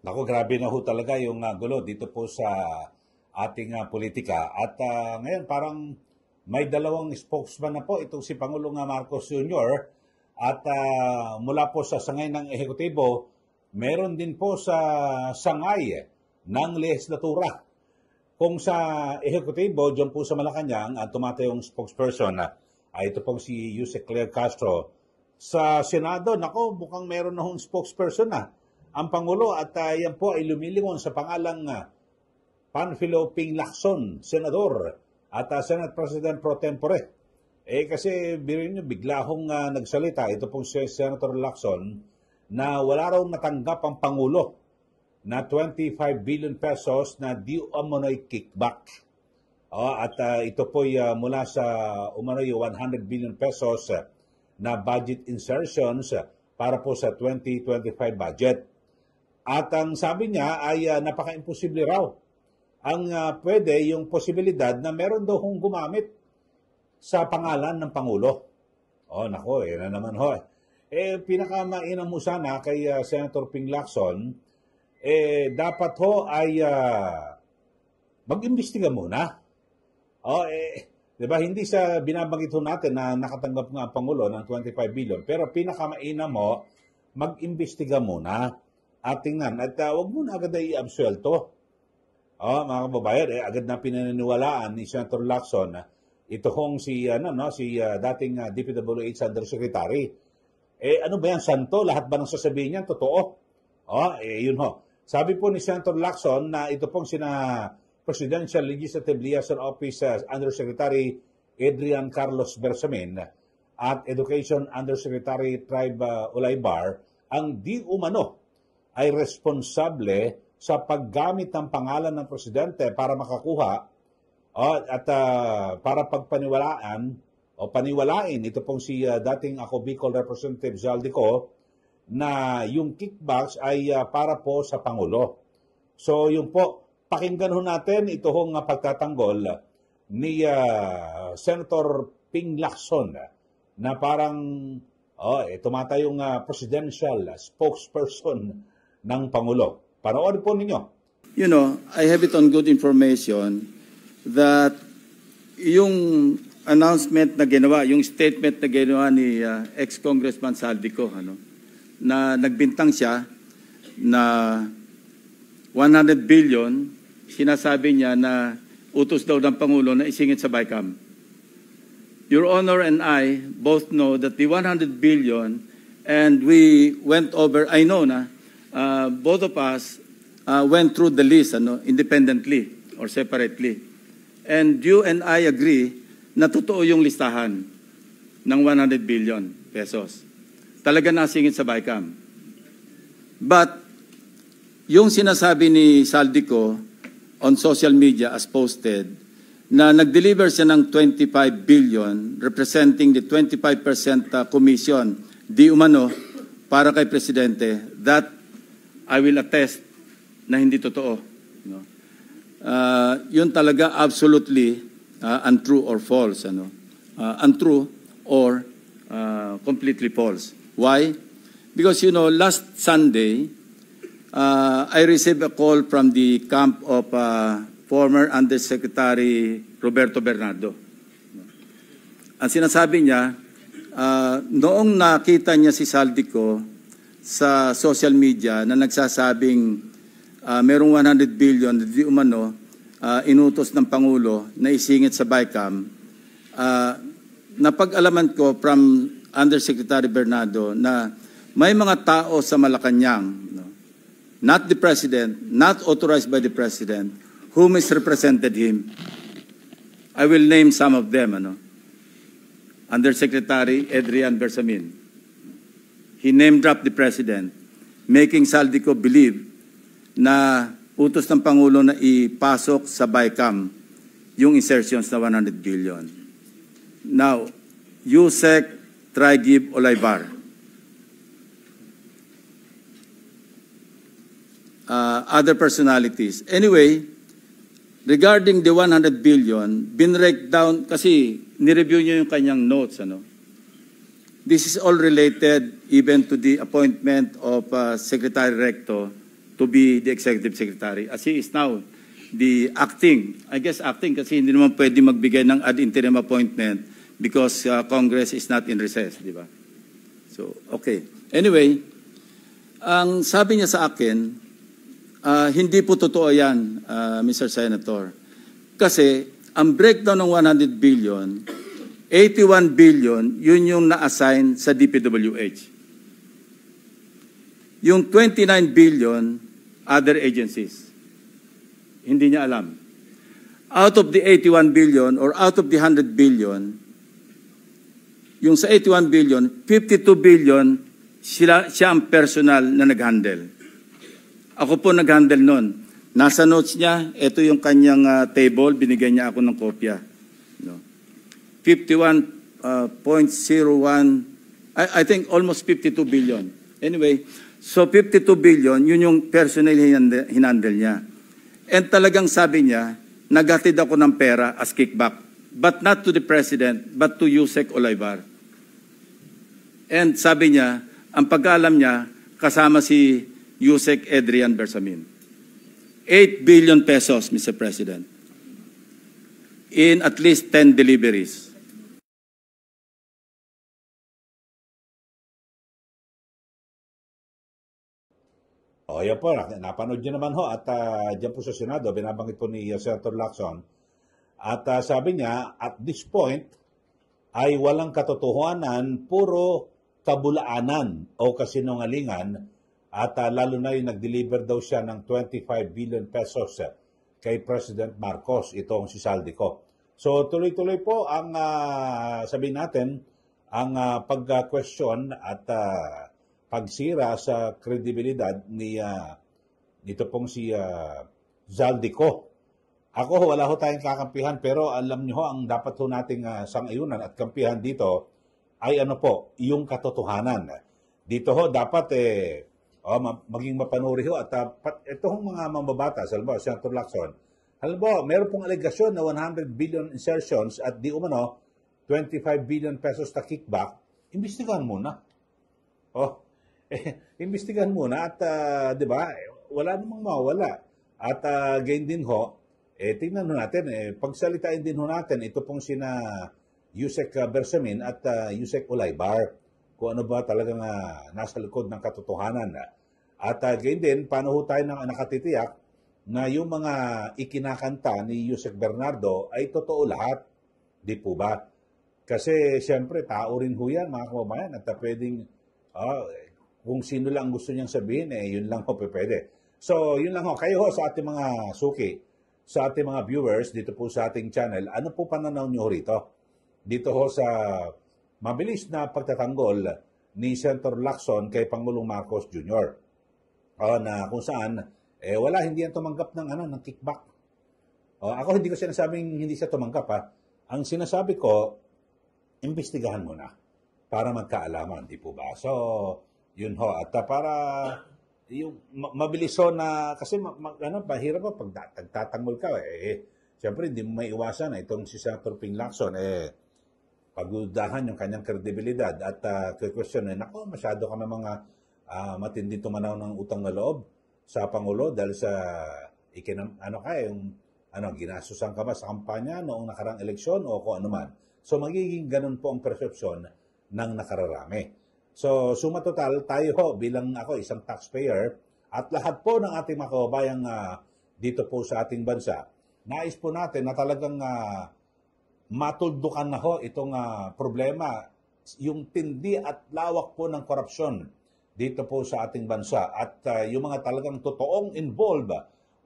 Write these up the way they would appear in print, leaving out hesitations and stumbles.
Ako, grabe na ho talaga yung gulo dito po sa ating politika. At ngayon parang may dalawang spokesman na po itong si Pangulong Marcos Jr. At mula po sa sangay ng ehekutibo, meron din po sa sangay ng legislatura. Kung sa ehekutibo, dyan po sa Malacanang, tumatayong spokesperson, ito pong si Yuse Claire Castro. Sa Senado, nako, mukhang meron na hong spokesperson na ang Pangulo at yan po ay lumilingon sa pangalang Panfilo Ping Lacson, Senador at Senate President Pro Tempore. Kasi birin nyo, bigla hong nagsalita, ito pong si Senator Lacson, na wala raw natanggap ang Pangulo na 25 billion pesos na di umano'y kickback. At ito po'y mula sa umano'y 100 billion pesos na budget insertions para po sa 2025 budget. At ang sabi niya ay napaka-imposible raw. Ang pwede yung posibilidad na meron daw hong gumamit sa pangalan ng Pangulo. Nako, na naman ho. Pinakamainam mo sana kay Senator Ping Lacson, dapat ho ay mag-imbestiga muna. Diba, hindi sa binabanggit ho natin na nakatanggap nga ang Pangulo ng 25 billion, pero pinakamainam mo, mag-imbestiga muna at tingnan. At huwag muna agad ay i-absuelto. Mga kababayan, agad na pinaniniwalaan ni Senator Lacson, ito hong si dating DPWH Undersecretary. Ano ba yan, santo? Lahat ba ng sasabihin niyan, totoo? Yun ho. Sabi po ni Senator Lacson na ito pong Presidential Legislative Liaison Office Undersecretary Adrian Carlos Bersamin at Education Undersecretary Tribe Ulaybar ang di umano ay responsable sa paggamit ng pangalan ng Presidente para makakuha at para pagpaniwalaan o paniwalain ito pong si dating ako Bicol Representative Zaldico na yung kickbacks ay para po sa Pangulo. So yung po, pakinggan ho natin ito hong pagtatanggol ni Senator Ping Lacson na parang tumatayong presidential spokesperson ng Pangulo. Panoorin po ninyo. You know, I have it on good information that yung announcement na ginawa, yung statement na ginawa ni ex-Congressman Saldico, na nagbintang siya na 100 billion, sinasabi niya na utos daw ng Pangulo na isingit sa BICAM. Your Honor and I both know that the 100 billion, and we went over, I know na, both of us went through the list independently or separately. And you and I agree na totoo yung listahan ng 100 billion pesos. Talaga nasingit sa BICAM. But yung sinasabi ni Saldico on social media as posted na nag-deliver siya ng 25 billion representing the 25% commission di umano para kay Presidente, that I will attest na hindi totoo. Yun talaga absolutely untrue or false. Untrue or completely false. Why? Because, last Sunday, I received a call from the camp of former Undersecretary Roberto Bernardo. Ang sinasabi niya, noong nakita niya si Saldico sa social media na nagsasabing merong 100 billion di umano inutos ng Pangulo na isingit sa BICAM, napag-alaman ko from Undersecretary Bernardo na may mga tao sa Malacanang, not the President, not authorized by the President, who misrepresented him. I will name some of them. Undersecretary Adrian Bersamin. He name-dropped the President, making Saldico believe na utos ng Pangulo na ipasok sa BICAM yung insertions na 100 billion. Now, Yusek Trigib Olaybar. Other personalities. Anyway, regarding the 100 billion, binrake down, kasi nireview niyo yung kanyang notes, This is all related even to the appointment of Secretary Recto to be the executive secretary, as he is now the acting, I guess acting kasi hindi naman pwede magbigay ng ad interim appointment because Congress is not in recess, di ba? So, okay. Anyway, ang sabi niya sa akin, hindi po totoo yan, Mr. Senator. Kasi ang breakdown ng 100 billion, 81 billion, yun yung na-assign sa DPWH. Yung 29 billion, other agencies. Hindi niya alam. Out of the 81 billion or out of the 100 billion, yung sa 81 billion, 52 billion, siya ang personal na nag-handle. Ako po nag-handle nun. Nasa notes niya, ito yung kanyang table, binigyan niya ako ng kopya. No. 51.01, I think almost 52 billion. Anyway, so 52 billion, yun yung personal hinandle niya. And talagang sabi niya, naghatid ako ng pera as kickback. But not to the President, but to Yusek Olaybar. And sabi niya, ang pagkaalam niya, kasama si Yusek Adrian Bersamin. 8 billion pesos, Mr. President. In at least 10 deliveries. O, yan po, napanood nyo naman ho at dyan po sa Senado, binabanggit po ni Senator Lacson. At sabi niya, at this point, ay walang katotohanan, puro kabulaanan o kasinungalingan at lalo na yung nag-deliver daw siya ng 25 billion pesos kay President Marcos, itong si Saldico. So tuloy-tuloy po ang sabihin natin, ang pag-question at pagsira sa kredibilidad ni nito pong si Zaldico. Ako, wala ho tayong kakampihan, pero alam niyo ho, ang dapat ho nating sangayunan at kampihan dito ay ano po, yung katotohanan. Dito ho, dapat maging mapanuri ho at itong mga mambabatas, halimbawa, Senator Lacson, halimbawa, meron pong alegasyon na 100 billion insertions at di umano, 25 billion pesos na kickback, imbestigahan muna. Imbestigahan muna at, di ba, wala namang mawala. At gain din ho, tingnan ho natin, pagsalitain din ho natin, ito pong sina Yusek Bersamin at Yusek Olaybar, kung ano ba talagang nasa likod ng katotohanan. At gain din, paano ho tayo nakatitiyak na yung mga ikinakanta ni Yusek Bernardo ay totoo lahat. Di po ba? Kasi siyempre, tao rin ho yan, mga kababayan, at pwedeng, kung sino lang gusto niyang sabihin, yun lang ho pwede. So, yun lang ho. Kayo ho sa ating mga suki, sa ating mga viewers, dito po sa ating channel, ano po pananaw niyo rito? Dito ho sa mabilis na pagtatanggol ni Senator Lacson kay Pangulong Marcos Jr. Na kung saan, wala, hindi yan tumanggap ng kickback. Ako hindi ko sinasabing hindi siya tumanggap. Ang sinasabi ko, imbestigahan mo na para magkaalaman, di po ba? So, yun ho. At para yung mabilis ho na, kasi mahirap pa pag tatanggol ka. Siyempre, hindi mo may iwasan na itong si Senator Ping Lacson, pagdudahan yung kanyang kredibilidad at question nako, masyado ka na mga matindi tumanaw ng utang na loob sa Pangulo dahil sa ginasusan ka ba sa kampanya noong nakarang eleksyon o kung ano man. So magiging ganun po ang persepsyon ng nakararami. So suma total, tayo ho bilang ako isang taxpayer at lahat po ng ating mga kababayang dito po sa ating bansa, nais po natin na talagang matuldukan na ho itong problema, yung tindi at lawak po ng korupsyon dito po sa ating bansa at yung mga talagang totoong involved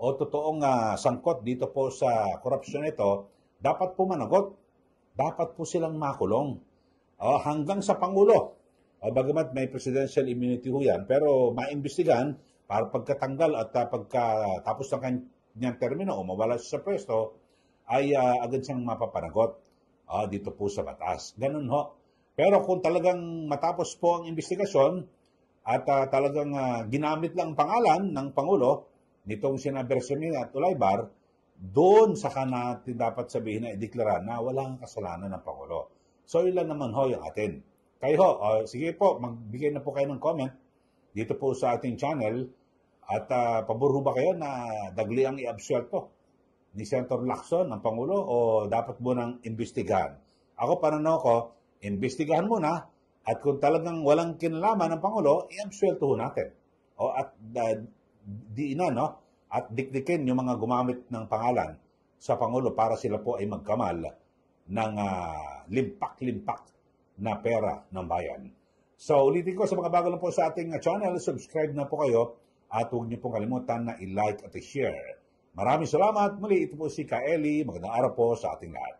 o totoong sangkot dito po sa korupsyon ito, dapat po managot. Dapat po silang makulong hanggang sa Pangulo. Bagamat may presidential immunity ho yan, pero maimbestigahan para pagkatanggal at pagkatapos ng kanyang termino o mawala siya sa pwesto, ay agad siyang mapapanagot dito po sa batas. Ganun ho. Pero kung talagang matapos po ang investigasyon at talagang ginamit lang ang pangalan ng Pangulo, nitong sina Bersamin at Olaybar, doon saka natin dapat sabihin na ideklara na walang kasalanan ng Pangulo. So, yun lang naman ho yung atin. Kayo ho, sige po, magbigay na po kayo ng comment dito po sa ating channel At pabor ho ba kayo na dagli ang i-absuelto ni Senator Lacson ng Pangulo o dapat mo nang imbestigahan? Ako, pananaw ko, imbestigahan muna at kung talagang walang kinalaman ng Pangulo, i-absuelto ho natin. O at at dikdikin yung mga gumamit ng pangalan sa Pangulo para sila po ay magkamal ng limpak-limpak na pera ng bayan. So, ulitin ko sa mga bago lang po sa ating channel, subscribe na po kayo at huwag niyo pong kalimutan na i-like at i-share. Maraming salamat. Muli, ito po si Kaeli. Magandang araw po sa ating lahat.